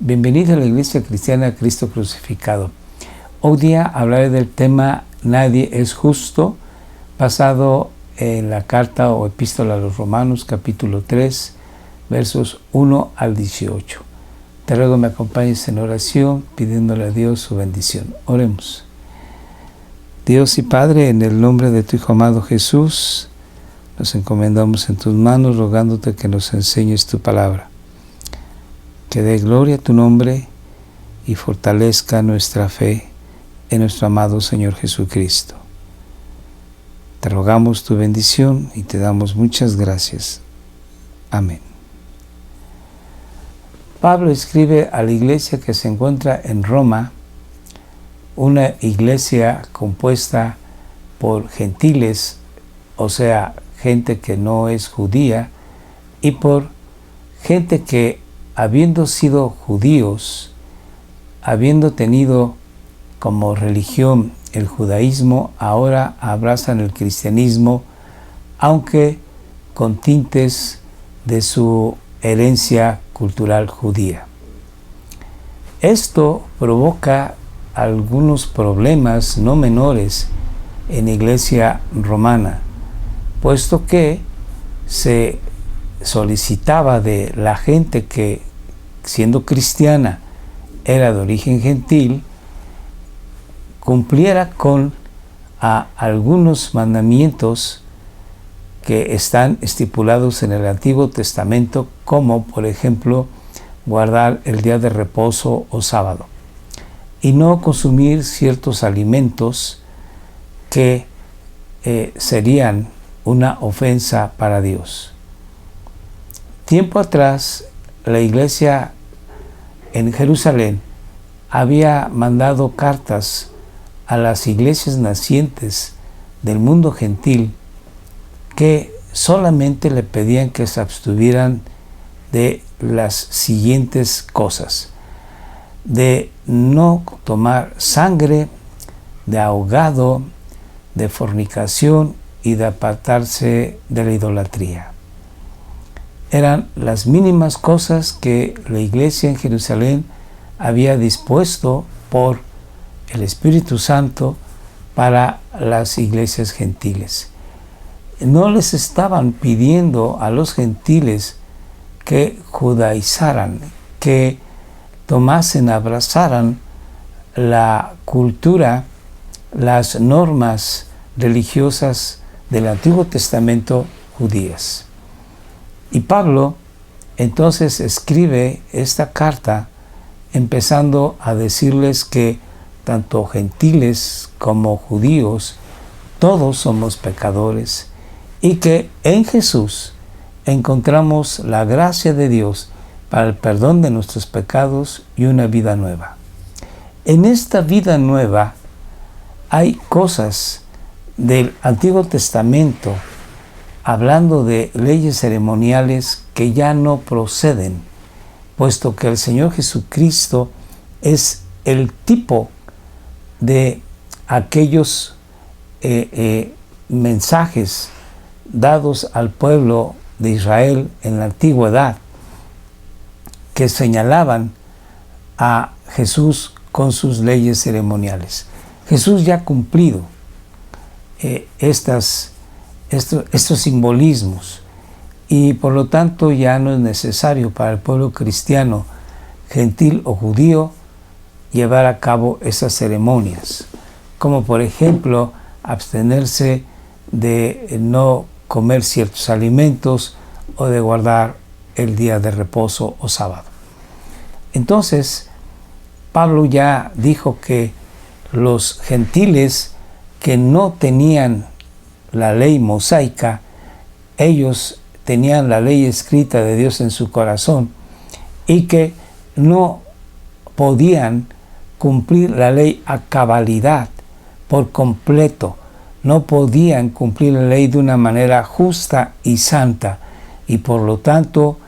Bienvenido a la Iglesia Cristiana Cristo Crucificado. Hoy día hablaré del tema Nadie es justo, basado en la carta o epístola a los Romanos, capítulo 3, versos 1 al 18. Te ruego me acompañes en oración, pidiéndole a Dios su bendición. Oremos. Dios y Padre, en el nombre de tu Hijo amado Jesús, nos encomendamos en tus manos, rogándote que nos enseñes tu palabra. Que dé gloria a tu nombre y fortalezca nuestra fe en nuestro amado Señor Jesucristo. Te rogamos tu bendición y te damos muchas gracias. Amén. Pablo escribe a la iglesia que se encuentra en Roma, una iglesia compuesta por gentiles, o sea, gente que no es judía, y por gente que, habiendo sido judíos, habiendo tenido como religión el judaísmo, ahora abrazan el cristianismo, aunque con tintes de su herencia cultural judía. Esto provoca algunos problemas no menores en la iglesia romana, puesto que se solicitaba de la gente que, siendo cristiana, era de origen gentil, cumpliera con algunos mandamientos que están estipulados en el Antiguo Testamento, como por ejemplo guardar el día de reposo o sábado y no consumir ciertos alimentos que serían una ofensa para Dios. Tiempo atrás, la iglesia en Jerusalén había mandado cartas a las iglesias nacientes del mundo gentil que solamente le pedían que se abstuvieran de las siguientes cosas: de no tomar sangre, de ahogado, de fornicación y de apartarse de la idolatría. Eran las mínimas cosas que la iglesia en Jerusalén había dispuesto por el Espíritu Santo para las iglesias gentiles. No les estaban pidiendo a los gentiles que judaizaran, que tomasen, abrazaran la cultura, las normas religiosas del Antiguo Testamento judías. Y Pablo entonces escribe esta carta empezando a decirles que tanto gentiles como judíos, todos somos pecadores y que en Jesús encontramos la gracia de Dios para el perdón de nuestros pecados y una vida nueva. En esta vida nueva hay cosas del Antiguo Testamento, hablando de leyes ceremoniales, que ya no proceden, puesto que el Señor Jesucristo es el tipo de aquellos mensajes dados al pueblo de Israel en la antigüedad, que señalaban a Jesús con sus leyes ceremoniales. Jesús ya ha cumplido estos simbolismos, y por lo tanto ya no es necesario para el pueblo cristiano, gentil o judío, llevar a cabo esas ceremonias, como por ejemplo abstenerse de no comer ciertos alimentos o de guardar el día de reposo o sábado. Entonces, Pablo ya dijo que los gentiles que no tenían la ley mosaica, ellos tenían la ley escrita de Dios en su corazón y que no podían cumplir la ley a cabalidad, por completo. No podían cumplir la ley de una manera justa y santa, y por lo tanto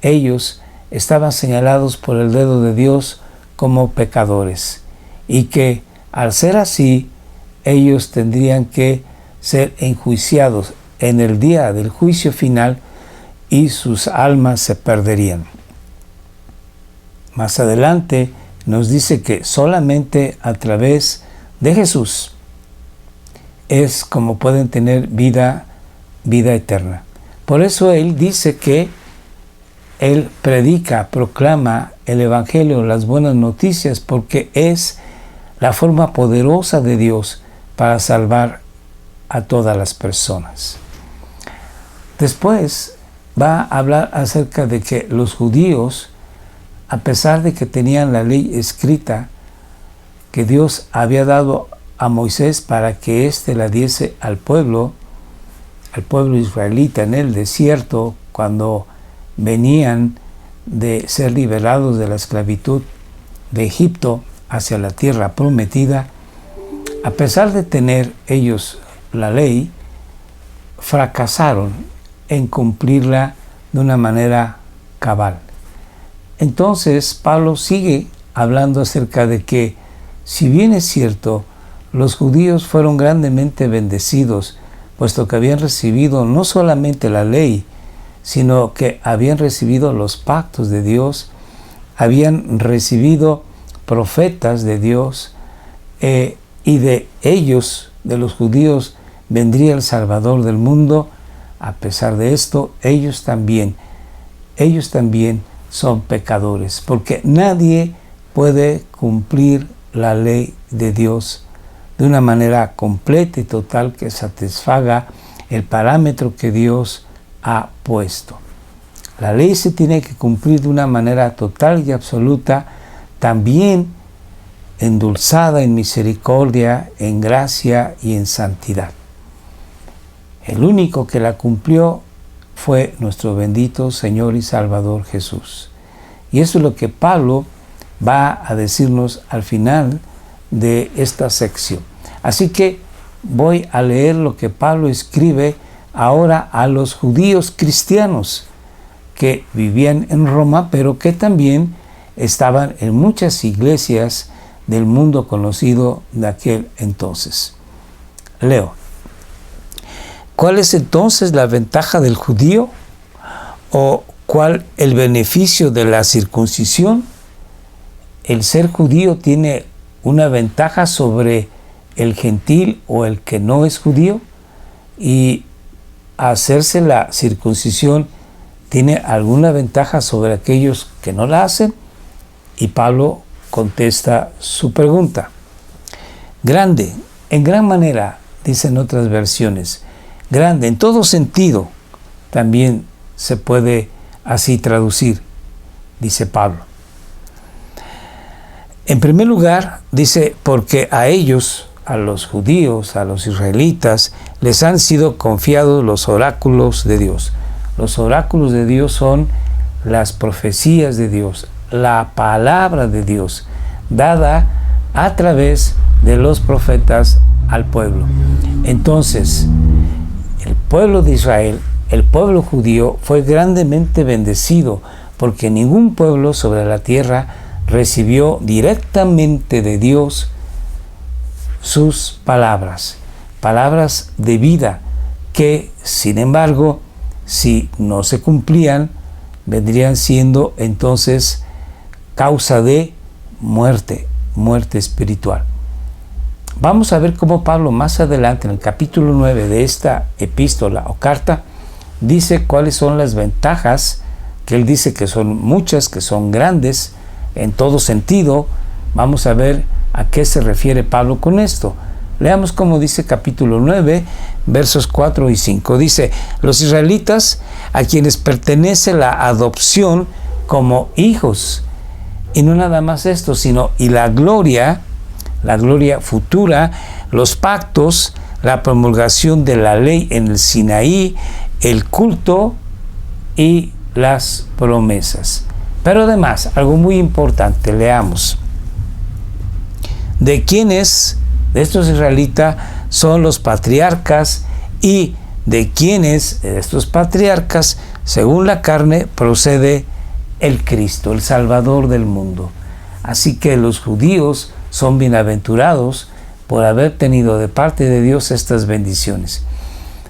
ellos estaban señalados por el dedo de Dios como pecadores, y que al ser así ellos tendrían que ser enjuiciados en el día del juicio final y sus almas se perderían. Más adelante nos dice que solamente a través de Jesús es como pueden tener vida eterna. Por eso Él dice que Él predica, proclama el Evangelio, las buenas noticias, porque es la forma poderosa de Dios para salvar a todas las personas. Después va a hablar acerca de que los judíos, a pesar de que tenían la ley escrita que Dios había dado a Moisés para que éste la diese al pueblo israelita en el desierto, cuando venían de ser liberados de la esclavitud de Egipto hacia la tierra prometida, a pesar de tener ellos la ley, fracasaron en cumplirla de una manera cabal. Entonces Pablo sigue hablando acerca de que, si bien es cierto, los judíos fueron grandemente bendecidos, puesto que habían recibido no solamente la ley, sino que habían recibido los pactos de Dios, habían recibido profetas de Dios, y de ellos, de los judíos, vendría el Salvador del mundo. A pesar de esto, ellos también son pecadores, porque nadie puede cumplir la ley de Dios de una manera completa y total que satisfaga el parámetro que Dios ha puesto. La ley se tiene que cumplir de una manera total y absoluta, también endulzada en misericordia, en gracia y en santidad. El único que la cumplió fue nuestro bendito Señor y Salvador Jesús. Y eso es lo que Pablo va a decirnos al final de esta sección. Así que voy a leer lo que Pablo escribe ahora a los judíos cristianos que vivían en Roma, pero que también estaban en muchas iglesias del mundo conocido de aquel entonces. Leo. ¿Cuál es entonces la ventaja del judío? ¿O cuál el beneficio de la circuncisión? El ser judío tiene una ventaja sobre el gentil o el que no es judío, y hacerse la circuncisión tiene alguna ventaja sobre aquellos que no la hacen. Y Pablo contesta su pregunta. Grande, en gran manera, dicen otras versiones. Grande, en todo sentido, también se puede así traducir, dice Pablo. En primer lugar, dice, porque a ellos, a los judíos, a los israelitas, les han sido confiados los oráculos de Dios. Los oráculos de Dios son las profecías de Dios, la palabra de Dios, dada a través de los profetas al pueblo. Entonces, el pueblo de Israel, el pueblo judío, fue grandemente bendecido, porque ningún pueblo sobre la tierra recibió directamente de Dios sus palabras de vida, que sin embargo, si no se cumplían, vendrían siendo entonces causa de muerte espiritual. Vamos a ver cómo Pablo más adelante, en el capítulo 9 de esta epístola o carta, dice cuáles son las ventajas, que él dice que son muchas, que son grandes en todo sentido. Vamos a ver a qué se refiere Pablo con esto. Leamos cómo dice capítulo 9, versos 4 y 5. Dice, los israelitas, a quienes pertenece la adopción como hijos, y no nada más esto, sino y la gloria futura, los pactos, la promulgación de la ley en el Sinaí, el culto y las promesas. Pero además, algo muy importante, leamos. ¿De quiénes de estos israelitas son los patriarcas, y de quiénes de estos patriarcas, según la carne, procede el Cristo, el Salvador del mundo? Así que los judíos son bienaventurados por haber tenido de parte de Dios estas bendiciones.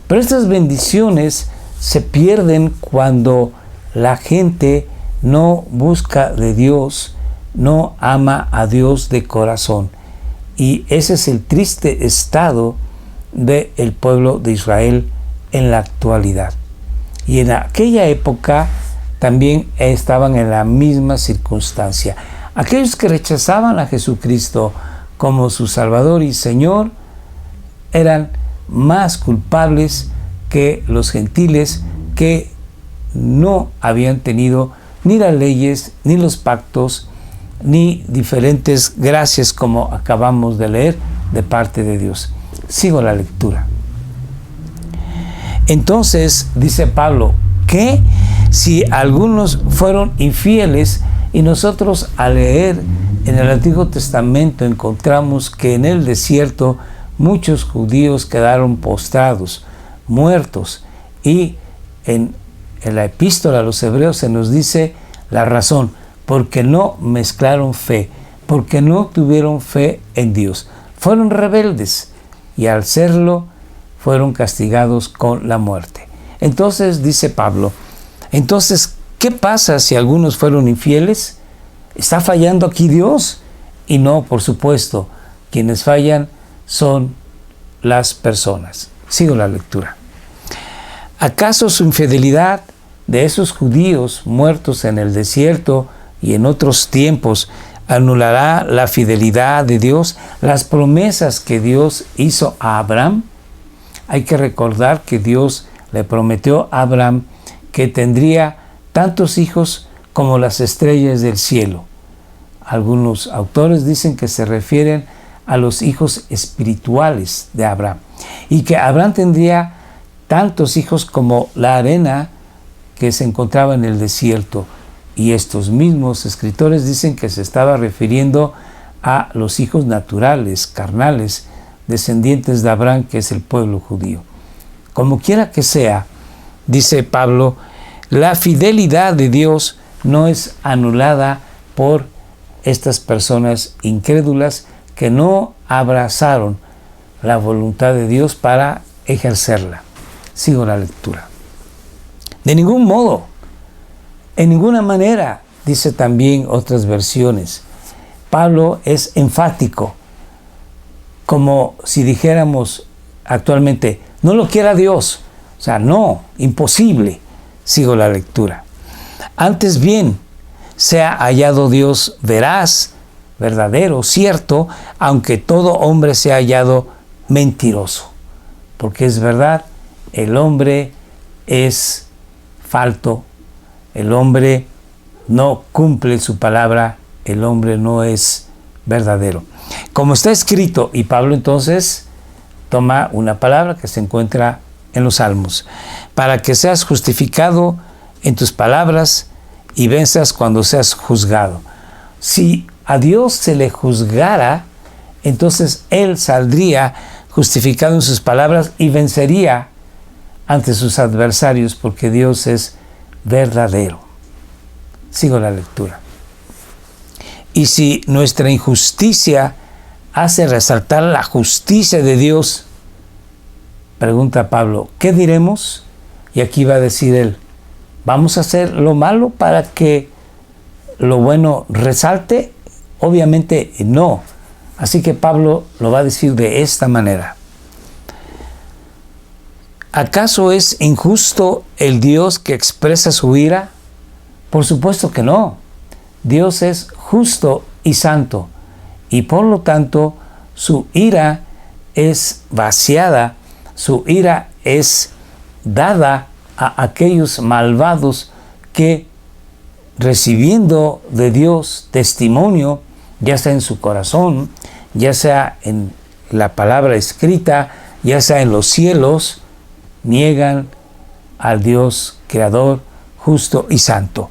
Pero estas bendiciones se pierden cuando la gente no busca de Dios, no ama a Dios de corazón. Y ese es el triste estado del pueblo de Israel en la actualidad. Y en aquella época también estaban en la misma circunstancia. Aquellos que rechazaban a Jesucristo como su Salvador y Señor eran más culpables que los gentiles, que no habían tenido ni las leyes, ni los pactos, ni diferentes gracias como acabamos de leer de parte de Dios. Sigo la lectura. Entonces dice Pablo que si algunos fueron infieles, y nosotros al leer en el Antiguo Testamento encontramos que en el desierto muchos judíos quedaron postrados, muertos, y en la epístola a los hebreos se nos dice la razón: porque no mezclaron fe, porque no tuvieron fe en Dios. Fueron rebeldes y al serlo fueron castigados con la muerte. Entonces dice Pablo, entonces, ¿qué pasa si algunos fueron infieles? ¿Está fallando aquí Dios? Y no, por supuesto, quienes fallan son las personas. Sigo la lectura. ¿Acaso su infidelidad de esos judíos muertos en el desierto y en otros tiempos anulará la fidelidad de Dios, las promesas que Dios hizo a Abraham? Hay que recordar que Dios le prometió a Abraham que tendría tantos hijos como las estrellas del cielo. Algunos autores dicen que se refieren a los hijos espirituales de Abraham, y que Abraham tendría tantos hijos como la arena que se encontraba en el desierto. Y estos mismos escritores dicen que se estaba refiriendo a los hijos naturales, carnales, descendientes de Abraham, que es el pueblo judío. Como quiera que sea, dice Pablo, la fidelidad de Dios no es anulada por estas personas incrédulas que no abrazaron la voluntad de Dios para ejercerla. Sigo la lectura. De ningún modo, en ninguna manera, dice también otras versiones. Pablo es enfático, como si dijéramos actualmente, no lo quiera Dios. O sea, no, imposible. Sigo la lectura. Antes bien, sea hallado Dios veraz, verdadero, cierto, aunque todo hombre sea hallado mentiroso. Porque es verdad, el hombre es falto, el hombre no cumple su palabra, el hombre no es verdadero. Como está escrito, y Pablo entonces toma una palabra que se encuentra en los Salmos: para que seas justificado en tus palabras y venzas cuando seas juzgado. Si a Dios se le juzgara, entonces Él saldría justificado en sus palabras y vencería ante sus adversarios, porque Dios es verdadero. Sigo la lectura. Y si nuestra injusticia hace resaltar la justicia de Dios, pregunta Pablo, ¿qué diremos? Y aquí va a decir él, ¿vamos a hacer lo malo para que lo bueno resalte? Obviamente no. Así que Pablo lo va a decir de esta manera. ¿Acaso es injusto el Dios que expresa su ira? Por supuesto que no. Dios es justo y santo, y por lo tanto su ira es vaciada, su ira es dada a aquellos malvados que, recibiendo de Dios testimonio, ya sea en su corazón, ya sea en la palabra escrita, ya sea en los cielos, niegan al Dios creador, justo y santo.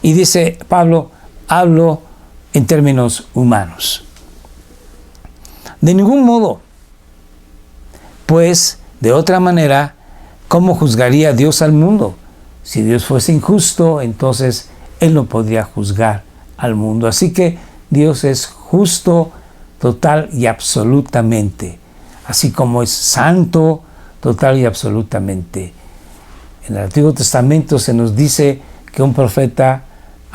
Y dice Pablo, hablo en términos humanos. De ningún modo, pues de otra manera, ¿cómo juzgaría Dios al mundo? Si Dios fuese injusto, entonces Él no podría juzgar al mundo. Así que Dios es justo total y absolutamente, así como es santo total y absolutamente. En el Antiguo Testamento se nos dice que un profeta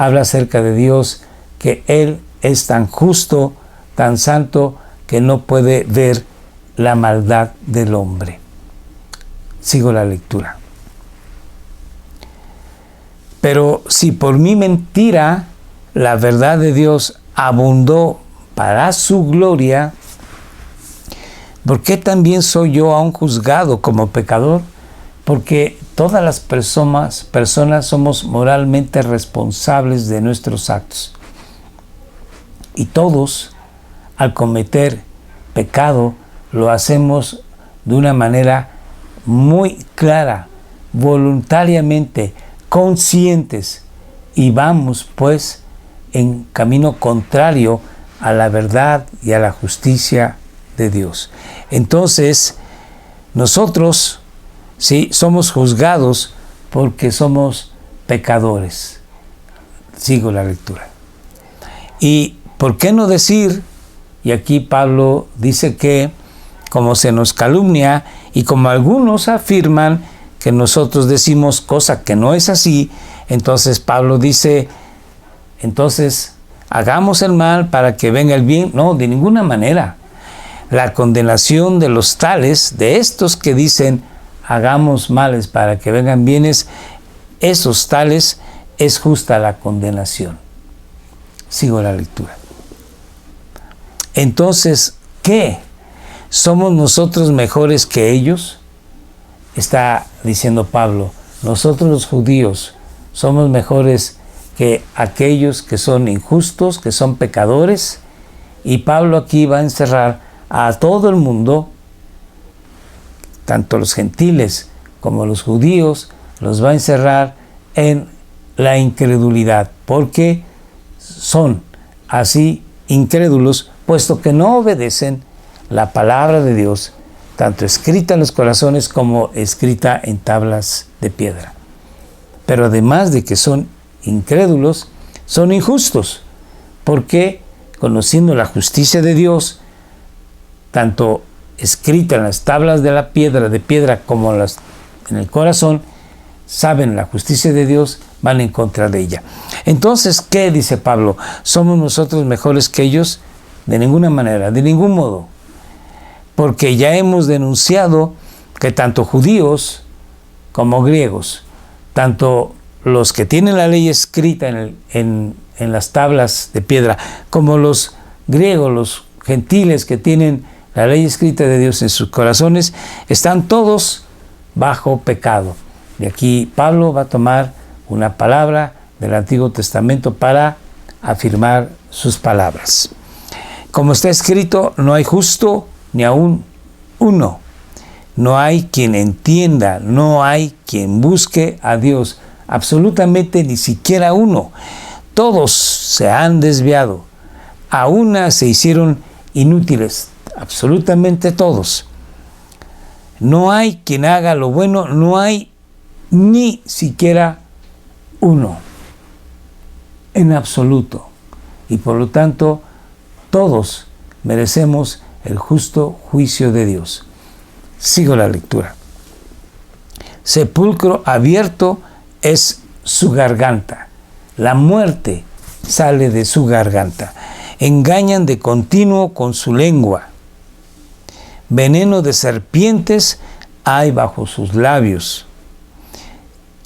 habla acerca de Dios, que Él es tan justo, tan santo, que no puede ver la maldad del hombre. Sigo la lectura. Pero si por mi mentira la verdad de Dios abundó para su gloria, ¿por qué también soy yo aún juzgado como pecador? Porque todas las personas somos moralmente responsables de nuestros actos. Y todos, al cometer pecado, lo hacemos de una manera muy clara, voluntariamente, conscientes, y vamos pues en camino contrario a la verdad y a la justicia de Dios. Entonces, nosotros sí somos juzgados porque somos pecadores. Sigo la lectura. ¿Y por qué no decir? Y aquí Pablo dice que, como se nos calumnia y como algunos afirman que nosotros decimos cosa que no es así, entonces Pablo dice, entonces hagamos el mal para que venga el bien. No, de ninguna manera. La condenación de los tales, de estos que dicen hagamos males para que vengan bienes, esos tales es justa la condenación. Sigo la lectura. Entonces, ¿qué? ¿Somos nosotros mejores que ellos? Está diciendo Pablo, nosotros los judíos somos mejores que aquellos que son injustos, que son pecadores. Y Pablo aquí va a encerrar a todo el mundo, tanto los gentiles como los judíos, los va a encerrar en la incredulidad, porque son así incrédulos, puesto que no obedecen la palabra de Dios, tanto escrita en los corazones como escrita en tablas de piedra. Pero además de que son incrédulos, son injustos, porque conociendo la justicia de Dios, tanto escrita en las tablas de la piedra como en el corazón, saben la justicia de Dios, van en contra de ella. Entonces, ¿qué dice Pablo? ¿Somos nosotros mejores que ellos? De ninguna manera, de ningún modo. Porque ya hemos denunciado que tanto judíos como griegos, tanto los que tienen la ley escrita en las tablas de piedra, como los griegos, los gentiles que tienen la ley escrita de Dios en sus corazones, están todos bajo pecado. Y aquí Pablo va a tomar una palabra del Antiguo Testamento para afirmar sus palabras. Como está escrito, no hay justo ni aún uno. No hay quien entienda, no hay quien busque a Dios. Absolutamente ni siquiera uno. Todos se han desviado. A una se hicieron inútiles. Absolutamente todos. No hay quien haga lo bueno, no hay ni siquiera uno. En absoluto. Y por lo tanto, todos merecemos el justo juicio de Dios. Sigo la lectura. Sepulcro abierto es su garganta. La muerte sale de su garganta. Engañan de continuo con su lengua. Veneno de serpientes hay bajo sus labios.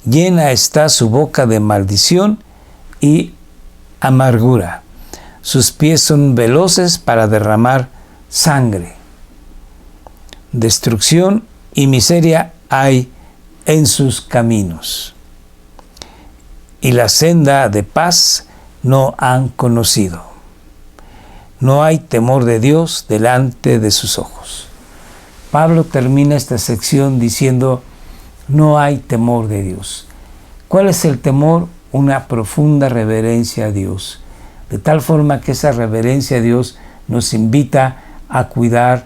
Llena está su boca de maldición y amargura. Sus pies son veloces para derramar sangre. Destrucción y miseria hay en sus caminos. Y la senda de paz no han conocido. No hay temor de Dios delante de sus ojos. Pablo termina esta sección diciendo, no hay temor de Dios. ¿Cuál es el temor? Una profunda reverencia a Dios. De tal forma que esa reverencia a Dios nos invita a cuidar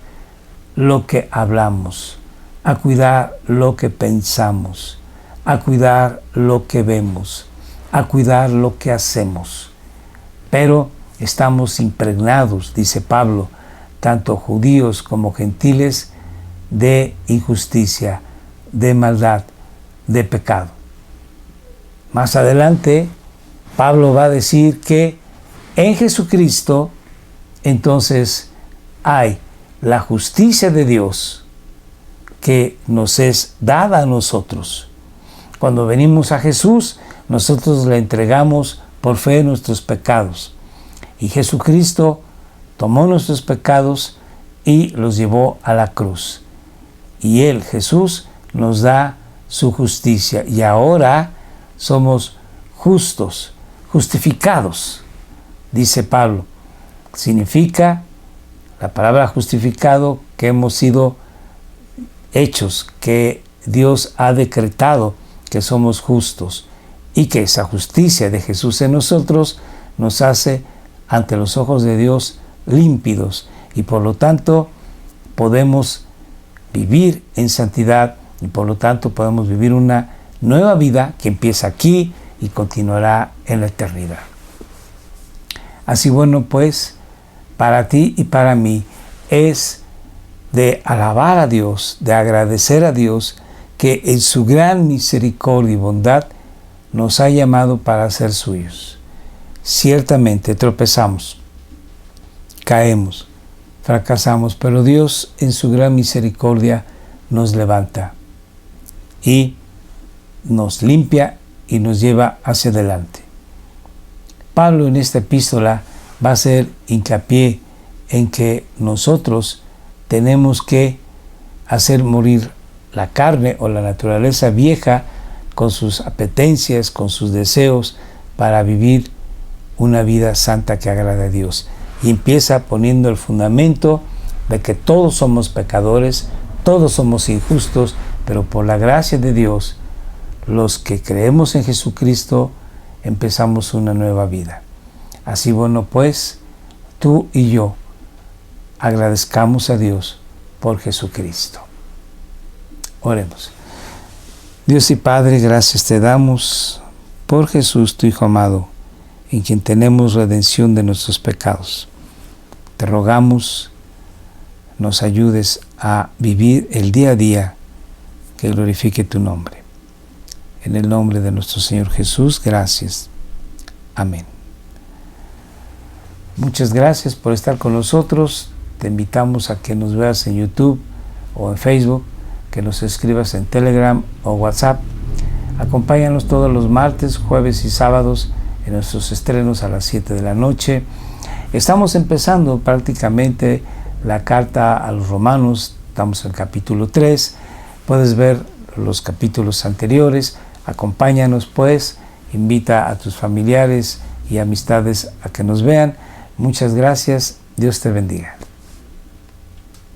lo que hablamos, a cuidar lo que pensamos, a cuidar lo que vemos, a cuidar lo que hacemos. Pero estamos impregnados, dice Pablo, tanto judíos como gentiles, de injusticia, de maldad, de pecado. Más adelante, Pablo va a decir que en Jesucristo entonces hay la justicia de Dios que nos es dada a nosotros. Cuando venimos a Jesús, nosotros le entregamos por fe nuestros pecados. Y Jesucristo tomó nuestros pecados y los llevó a la cruz. Y Él, Jesús, nos da su justicia. Y ahora somos justos, justificados, dice Pablo. Significa la palabra justificado que hemos sido hechos, que Dios ha decretado que somos justos y que esa justicia de Jesús en nosotros nos hace ante los ojos de Dios límpidos y por lo tanto podemos vivir en santidad y por lo tanto podemos vivir una nueva vida que empieza aquí y continuará en la eternidad. Así bueno, pues, para ti y para mí es de alabar a Dios, de agradecer a Dios que en su gran misericordia y bondad nos ha llamado para ser suyos. Ciertamente tropezamos, caemos, fracasamos, pero Dios en su gran misericordia nos levanta y nos limpia y nos lleva hacia adelante. Pablo en esta epístola va a hacer hincapié en que nosotros tenemos que hacer morir la carne o la naturaleza vieja con sus apetencias, con sus deseos, para vivir una vida santa que agrade a Dios. Y empieza poniendo el fundamento de que todos somos pecadores, todos somos injustos, pero por la gracia de Dios, los que creemos en Jesucristo, empezamos una nueva vida. Así bueno, pues, tú y yo agradezcamos a Dios por Jesucristo. Oremos. Dios y Padre, gracias te damos por Jesús, tu Hijo amado, en quien tenemos redención de nuestros pecados. Te rogamos, nos ayudes a vivir el día a día que glorifique tu nombre. En el nombre de nuestro Señor Jesús, gracias. Amén. Muchas gracias por estar con nosotros. Te invitamos a que nos veas en YouTube o en Facebook, que nos escribas en Telegram o WhatsApp. Acompáñanos todos los martes, jueves y sábados en nuestros estrenos a las 7 de la noche. Estamos empezando prácticamente la carta a los Romanos, estamos en el capítulo 3. Puedes ver los capítulos anteriores. Acompáñanos pues, invita a tus familiares y amistades a que nos vean. Muchas gracias, Dios te bendiga.